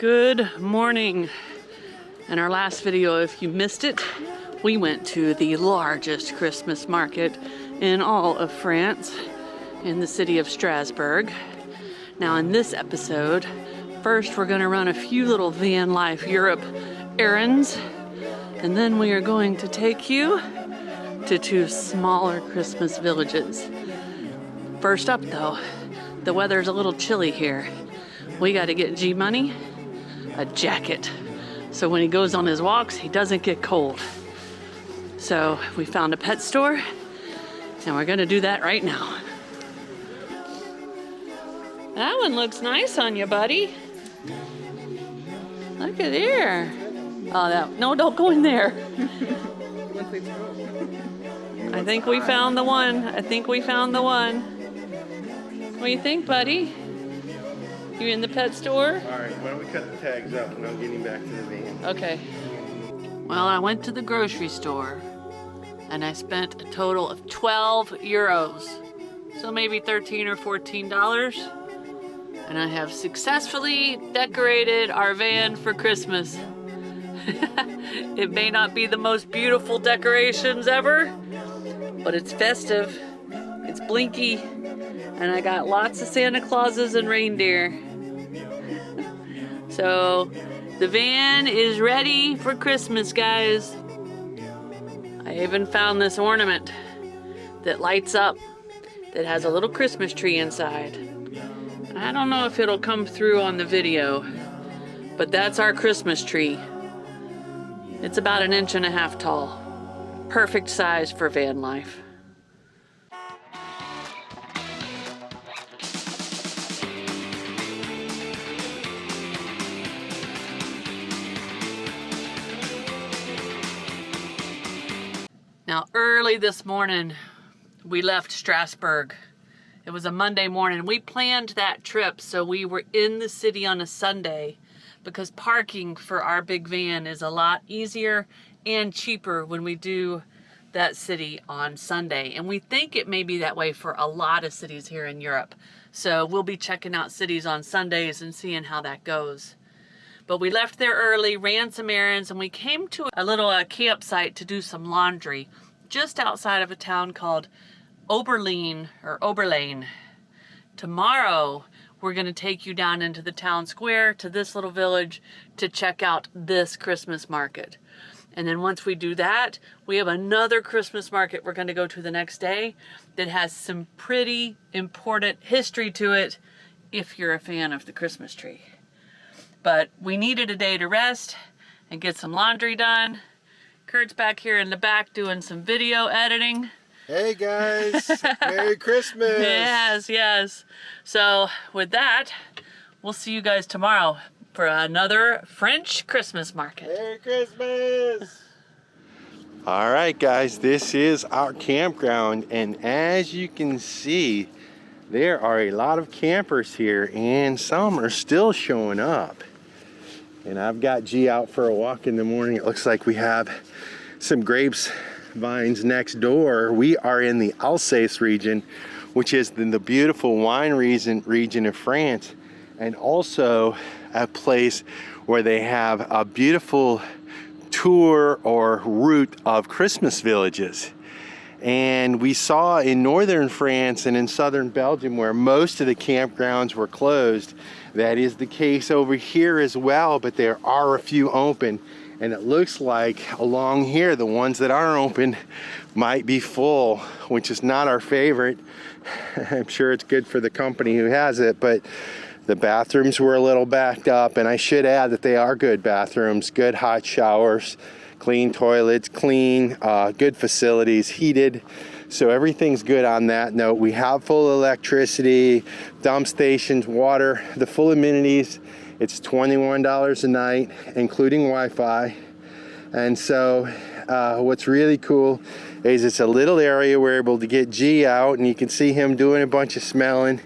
Good morning. In our last video, if you missed it, we went to the largest Christmas market in all of France in the city of Strasbourg. Now in this episode, first we're gonna run a few little van life Europe errands, and then we are going to take you to two smaller Christmas villages. First up though, the weather's a little chilly here. We gotta get G Money a jacket, so when he goes on his walks, he doesn't get cold. So we found a pet store, and we're gonna do that right now. That one looks nice on you, buddy. Look at there. Oh, no, don't go in there. I think we found the one. What do you think, buddy? You in the pet store? All right, why don't we cut the tags up and I'm getting back to the van. Okay. Well, I went to the grocery store and I spent a total of 12 euros. So maybe $13 or $14. And I have successfully decorated our van for Christmas. It may not be the most beautiful decorations ever, but it's festive, it's blinky, and I got lots of Santa Clauses and reindeer. So the van is ready for Christmas, guys. I even found this ornament that lights up that has a little Christmas tree inside. I don't know if it'll come through on the video, but that's our Christmas tree. It's about 1.5 inches tall. Perfect size for van life. Now, early this morning, we left Strasbourg. It was a Monday morning. We planned that trip so we were in the city on a Sunday because parking for our big van is a lot easier and cheaper when we do that city on Sunday. And we think it may be that way for a lot of cities here in Europe. So we'll be checking out cities on Sundays and seeing how that goes. But we left there early, ran some errands, and we came to a little campsite to do some laundry just outside of a town called Oberlin or Oberlane. Tomorrow, we're going to take you down into the town square to this little village to check out this Christmas market. And then once we do that, we have another Christmas market we're going to go to the next day that has some pretty important history to it if you're a fan of the Christmas tree. But we needed a day to rest and get some laundry done. Kurt's back here in the back doing some video editing. Hey guys, Merry Christmas. Yes. So with that, we'll see you guys tomorrow for another French Christmas market. Merry Christmas. All right guys, this is our campground, and as you can see, there are a lot of campers here and some are still showing up. And I've got G out for a walk in the morning. It looks like we have some grapes vines next door. We are in the Alsece region, which is the beautiful wine region of France, and also a place where they have a beautiful tour or route of Christmas villages. And we saw in northern France and in southern Belgium where most of the campgrounds were closed. That is the case over here as well, but there are a few open. And it looks like along here, the ones that are open might be full, which is not our favorite. I'm sure it's good for the company who has it, but the bathrooms were a little backed up. And I should add that they are good bathrooms, good hot showers, clean toilets, good facilities, heated. So everything's good on that note. We have full electricity, dump stations, water, the full amenities. It's $21 a night, including Wi-Fi. And so what's really cool is it's a little area we're able to get G out, and you can see him doing a bunch of smelling.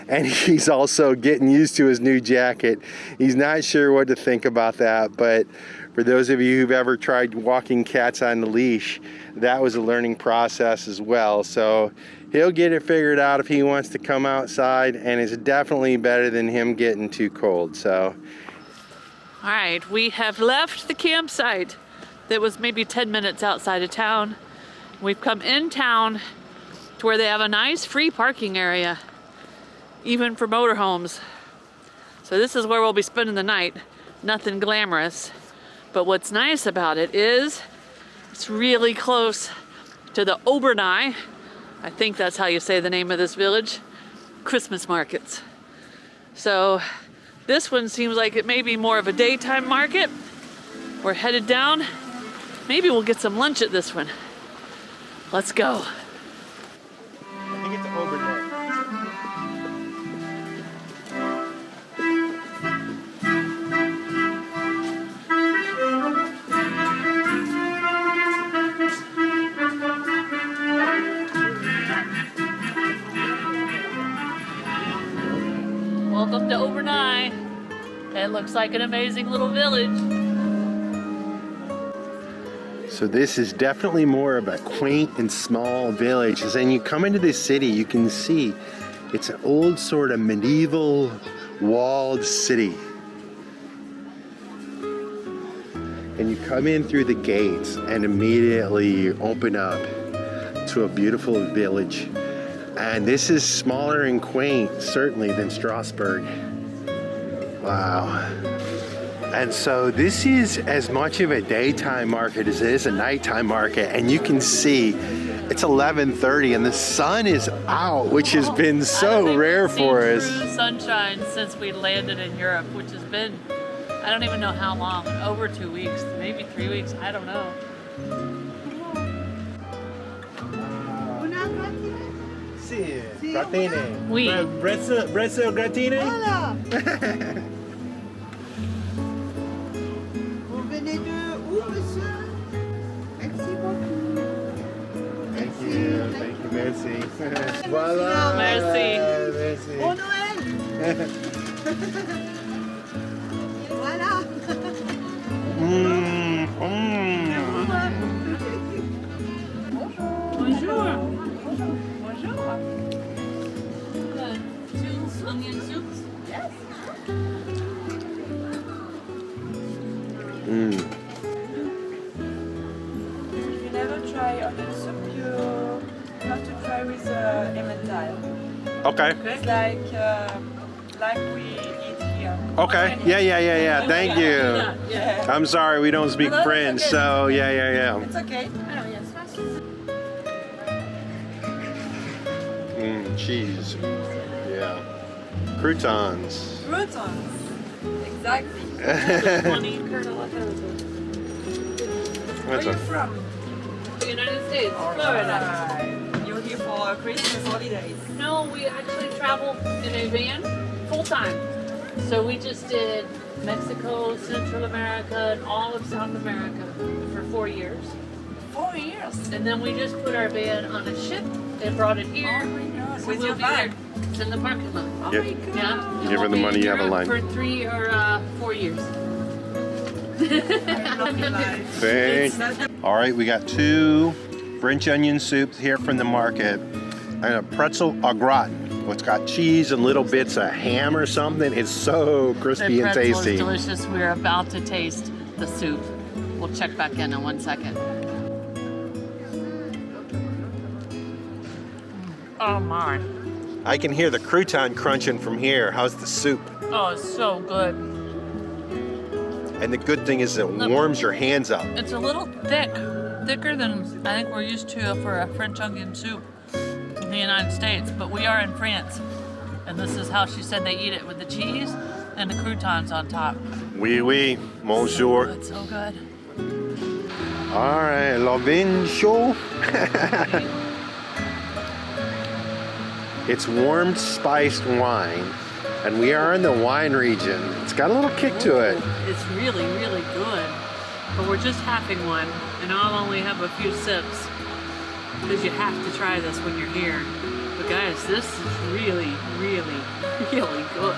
And he's also getting used to his new jacket. He's not sure what to think about that, but for those of you who've ever tried walking cats on the leash, that was a learning process as well. So he'll get it figured out if he wants to come outside, and it's definitely better than him getting too cold. So All right, we have left the campsite that was maybe 10 minutes outside of town. We've come in town to where they have a nice free parking area, even for motorhomes. So this is where we'll be spending the night. Nothing glamorous, but what's nice about it is it's really close to the Obernai, I think that's how you say the name of this village, Christmas markets. So this one seems like it may be more of a daytime market. We're headed down. Maybe we'll get some lunch at this one. Let's go. I think it's Obernai. Welcome to Obernai. It looks like an amazing little village. So this is definitely more of a quaint and small village. As then you come into this city, you can see it's an old sort of medieval walled city. And you come in through the gates and immediately you open up to a beautiful village. And this is smaller and quaint, certainly, than Strasbourg. Wow. And so this is as much of a daytime market as it is a nighttime market. And you can see it's 11:30 and the sun is out, which has been so rare for us. True sunshine since we landed in Europe, which has been, I don't even know how long, over 2 weeks, maybe 3 weeks, I don't know. Sì, gratine. Oui. Bretzel gratine? Voilà. Vous venez de où, monsieur? Merci beaucoup. Thank you, merci. Voilà. Merci. Merci. Bon Noël. Voilà. Bonjour. Bonjour. Two onion soups? Yes. If you never try onion soup, you have to try with emmental. Okay. It's like we eat here. Okay. Yeah. Thank you. Yeah. I'm sorry, we don't speak No, it's French, okay. so yeah. It's okay. Cheese. Yeah. Croutons. Croutons. Exactly. Funny, Curt, I like those. Where are you from? The United States, Florida. Alright. You're here for Christmas holidays. No, we actually traveled in a van full time. So we just did Mexico, Central America, and all of South America for 4 years. 4 years. And then we just put our van on a ship and brought it here. Oh my God. So With we'll your be there. bag. It's in the parking lot. Oh Yep. my God. Yeah. And Give her we'll the be money, in you have a Europe line. For 3 or 4 years. All right, we got 2 French onion soups here from the market and a pretzel au gratin. It's got cheese and little bits of ham or something. It's so crispy The and pretzel tasty. is delicious. We're about to taste the soup. We'll check back in 1 second. Oh my. I can hear the crouton crunching from here. How's the soup? Oh, it's so good. And the good thing is it warms your hands up. It's a little thick. Thicker than I think we're used to for a French onion soup in the United States. But we are in France. And this is how she said they eat it, with the cheese and the croutons on top. Oui, Oh, bonjour. it's so good. All right, le vin chaud. It's warmed spiced wine, and we are in the wine region. It's got a little kick to it. It's really, really good. But we're just having one, and I'll only have a few sips because you have to try this when you're here. But guys, this is really, really, really good.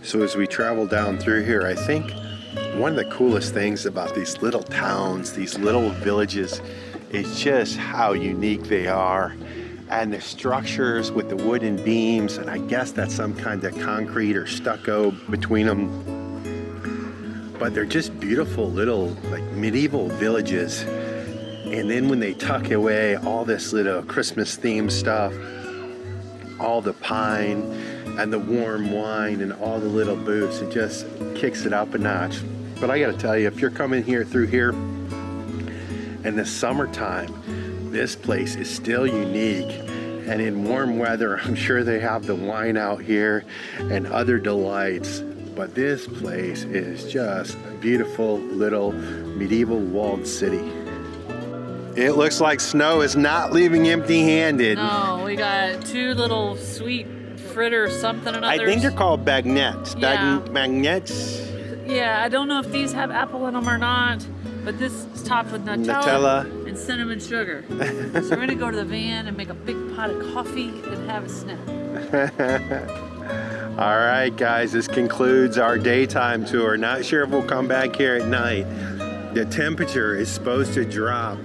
So as we travel down through here, I think one of the coolest things about these little towns, these little villages, is just how unique they are. and the structures with the wooden beams, and I guess that's some kind of concrete or stucco between them. But they're just beautiful little like medieval villages. And then when they tuck away all this little Christmas themed stuff, all the pine and the warm wine and all the little booths, it just kicks it up a notch. But I gotta tell you, if you're coming through here in the summertime, this place is still unique. And in warm weather, I'm sure they have the wine out here and other delights. But this place is just a beautiful little medieval walled city. It looks like snow is not leaving empty-handed. No, we got 2 little sweet fritter something and others. I think they're called bagnettes. Yeah. Bagnettes. Yeah, I don't know if these have apple in them or not, but this is topped with Nutella. And cinnamon sugar. So we're gonna go to the van and make a big pot of coffee and have a snack. All right, guys, this concludes our daytime tour. Not sure if we'll come back here at night. The temperature is supposed to drop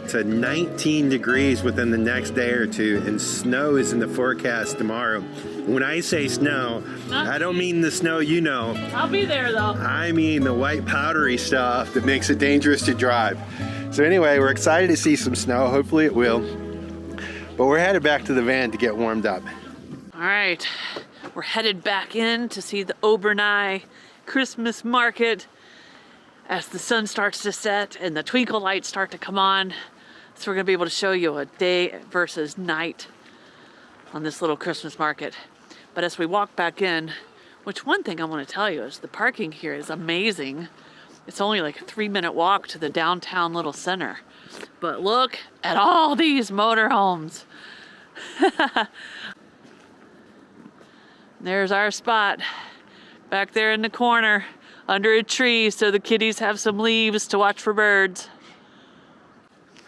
to 19 degrees within the next day or two, and snow is in the forecast tomorrow. When I say snow, I don't mean the snow you know. I'll be there though. I mean the white powdery stuff that makes it dangerous to drive. So anyway, we're excited to see some snow. Hopefully it will. But we're headed back to the van to get warmed up. All right, we're headed back in to see the Obernai Christmas market as the sun starts to set and the twinkle lights start to come on. So we're gonna be able to show you a day versus night on this little Christmas market. But as we walk back in, which one thing I want to tell you is the parking here is amazing. It's only like a 3-minute walk to the downtown little center. But look at all these motorhomes. There's our spot back there in the corner under a tree so the kitties have some leaves to watch for birds.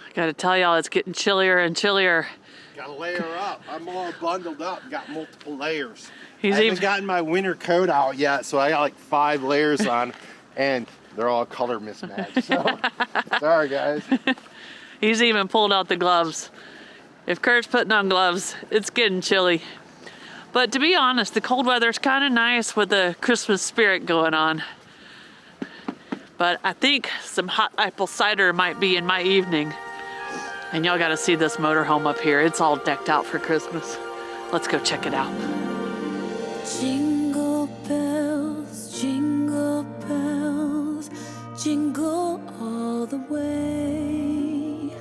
I gotta tell y'all, it's getting chillier and chillier. Gotta layer up. I'm all bundled up, got multiple layers. He's I haven't even gotten my winter coat out yet, so I got like 5 layers on, and they're all color mismatched. So, sorry guys. He's even pulled out the gloves. If Kurt's putting on gloves, it's getting chilly. But to be honest, the cold weather's kind of nice with the Christmas spirit going on. But I think some hot apple cider might be in my evening. And y'all gotta see this motorhome up here. It's all decked out for Christmas. Let's go check it out. Jingle bells, jingle all the way.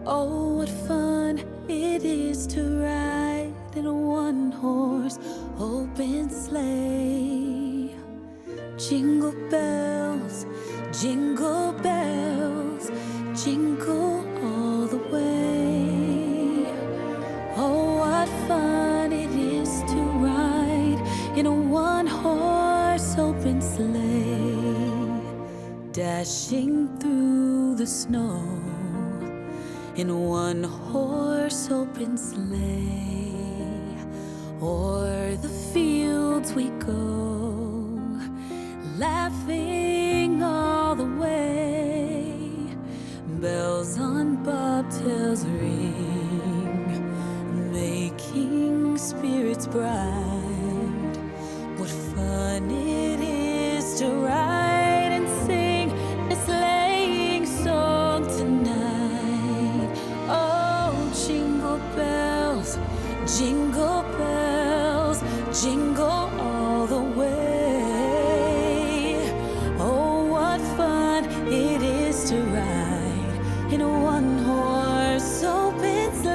Oh, what fun it is to ride in a one-horse open sleigh. Jingle bells, jingle all the way. Oh, what fun it is to ride in a one-horse open sleigh, dashing through the snow in a one-horse open sleigh. O'er the fields we go, laughing all the way. Bells on bobtails ring, making spirits bright. What fun it is to ride and sing a sleighing song tonight. Oh, jingle bells, jingle all the way. Oh, what fun it is to ride in a one-horse open sleigh.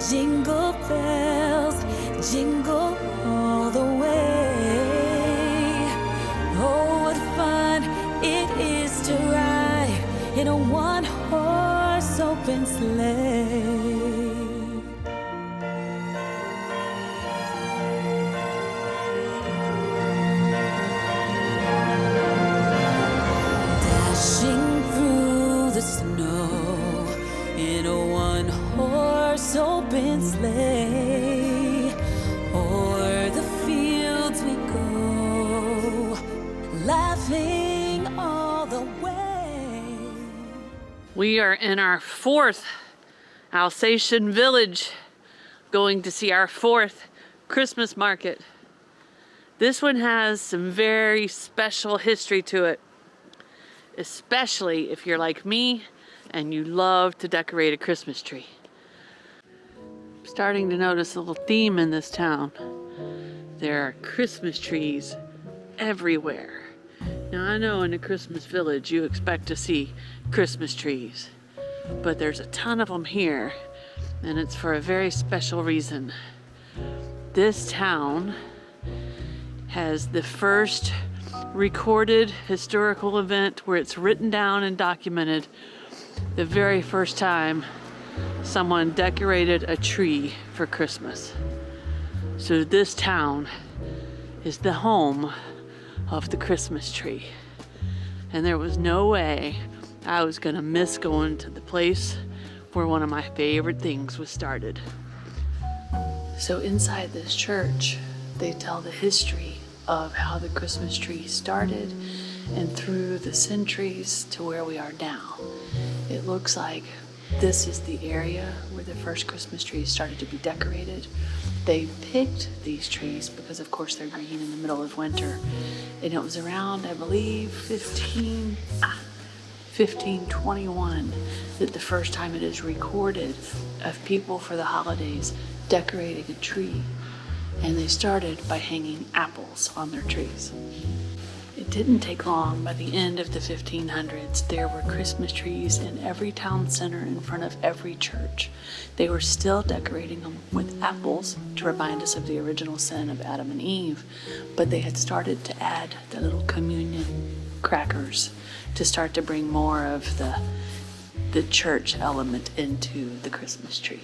Jingle bells, jingle all the way. Oh, what fun it is to ride in a one-horse open sleigh. Dashing through the snow in a one-horse open sleigh, o'er the We are in our 4th Alsatian village, going to see our 4th Christmas market. This one has some very special history to it, especially if you're like me and you love to decorate a Christmas tree. I'm starting to notice a little theme in this town. There are Christmas trees everywhere. Now I know in a Christmas village you expect to see Christmas trees, but there's a ton of them here, and it's for a very special reason. This town has the first recorded historical event where it's written down and documented the very first time someone decorated a tree for Christmas. So this town is the home of the Christmas tree. And there was no way I was gonna miss going to the place where one of my favorite things was started. So inside this church, they tell the history of how the Christmas tree started and through the centuries to where we are now. It looks like this is the area where the first Christmas trees started to be decorated. They picked these trees because of course they're green in the middle of winter. And it was around, I believe, 1521 that the first time it is recorded of people for the holidays decorating a tree. And they started by hanging apples on their trees. It didn't take long. By the end of the 1500s, there were Christmas trees in every town center in front of every church. They were still decorating them with apples to remind us of the original sin of Adam and Eve, but they had started to add the little communion crackers to start to bring more of the church element into the Christmas tree.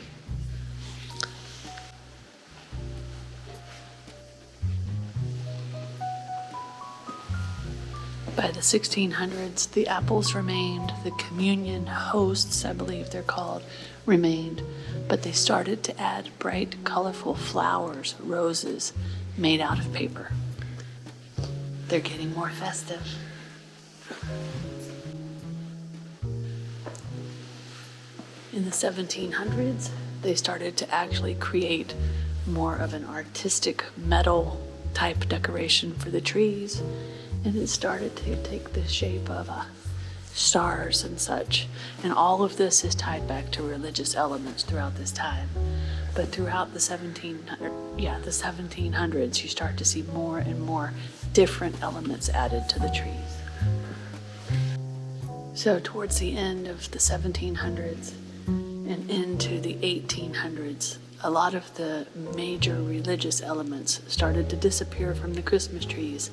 By the 1600s, the apples remained, the communion hosts, I believe they're called, remained, but they started to add bright, colorful flowers, roses, made out of paper. They're getting more festive. In the 1700s, they started to actually create more of an artistic metal type decoration for the trees. And it started to take the shape of stars and such. And all of this is tied back to religious elements throughout this time. But throughout the 1700s, you start to see more and more different elements added to the trees. So towards the end of the 1700s and into the 1800s, a lot of the major religious elements started to disappear from the Christmas trees,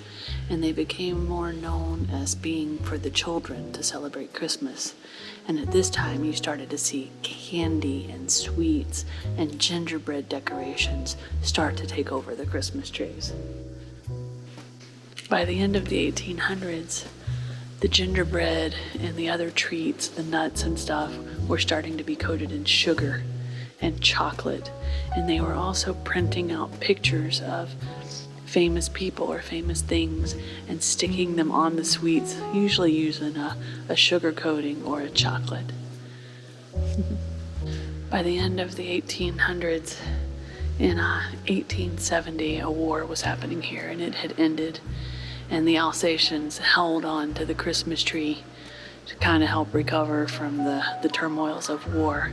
and they became more known as being for the children to celebrate Christmas. And at this time, you started to see candy and sweets and gingerbread decorations start to take over the Christmas trees. By the end of the 1800s, the gingerbread and the other treats, the nuts and stuff, were starting to be coated in sugar and chocolate, and they were also printing out pictures of famous people or famous things and sticking them on the sweets, usually using a sugar coating or a chocolate. By the end of the 1800s, in 1870, a war was happening here, and it had ended, and the Alsatians held on to the Christmas tree to kind of help recover from the turmoils of war.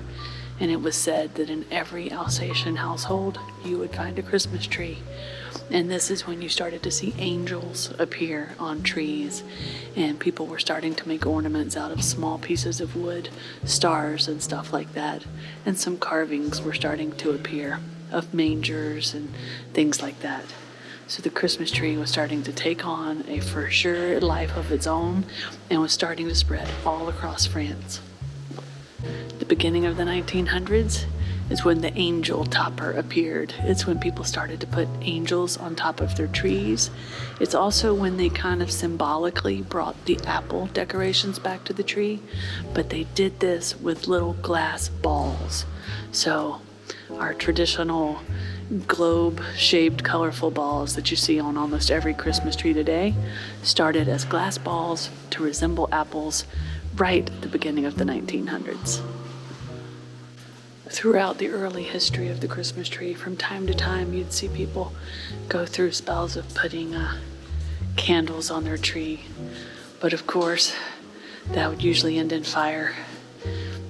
And it was said that in every Alsatian household, you would find a Christmas tree. And this is when you started to see angels appear on trees. And people were starting to make ornaments out of small pieces of wood, stars and stuff like that. And some carvings were starting to appear of mangers and things like that. So the Christmas tree was starting to take on a for sure life of its own and was starting to spread all across France. The beginning of the 1900s is when the angel topper appeared. It's when people started to put angels on top of their trees. It's also when they kind of symbolically brought the apple decorations back to the tree, but they did this with little glass balls. So our traditional globe-shaped colorful balls that you see on almost every Christmas tree today started as glass balls to resemble apples, right at the beginning of the 1900s. Throughout the early history of the Christmas tree, from time to time, you'd see people go through spells of putting candles on their tree. But of course, that would usually end in fire.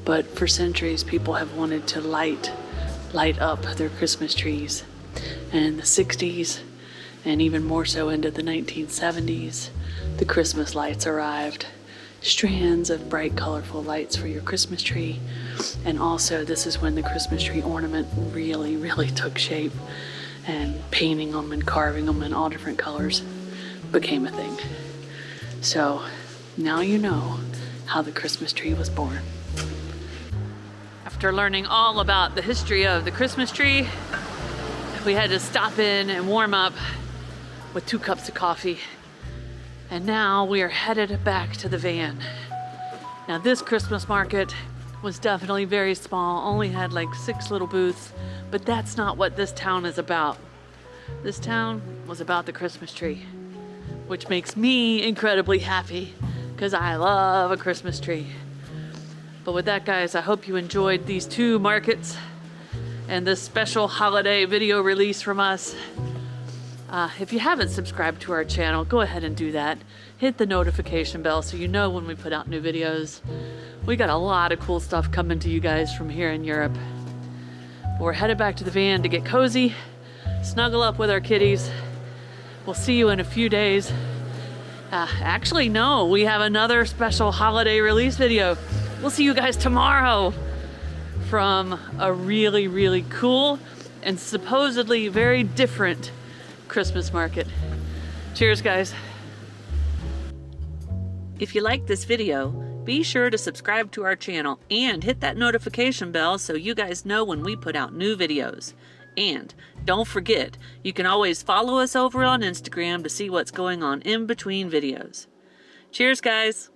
But for centuries, people have wanted to light up their Christmas trees. And in the 60s, and even more so into the 1970s, the Christmas lights arrived. Strands of bright, colorful lights for your Christmas tree. And also, this is when the Christmas tree ornament really, really took shape, and painting them and carving them in all different colors became a thing. So now you know how the Christmas tree was born. After learning all about the history of the Christmas tree, we had to stop in and warm up with 2 cups of coffee. And now we are headed back to the van. Now this Christmas market was definitely very small, only had like 6 little booths, but that's not what this town is about. This town was about the Christmas tree, which makes me incredibly happy because I love a Christmas tree. But with that, guys, I hope you enjoyed these 2 markets and this special holiday video release from us. If you haven't subscribed to our channel, go ahead and do that. Hit the notification bell so you know when we put out new videos. We got a lot of cool stuff coming to you guys from here in Europe. We're headed back to the van to get cozy, snuggle up with our kitties. We'll see you in a few days. Actually, no, we have another special holiday release video. We'll see you guys tomorrow from a really, really cool and supposedly very different Christmas market. Cheers, guys. If you like this video, be sure to subscribe to our channel and hit that notification bell so you guys know when we put out new videos. And don't forget, you can always follow us over on Instagram to see what's going on in between videos. Cheers, guys.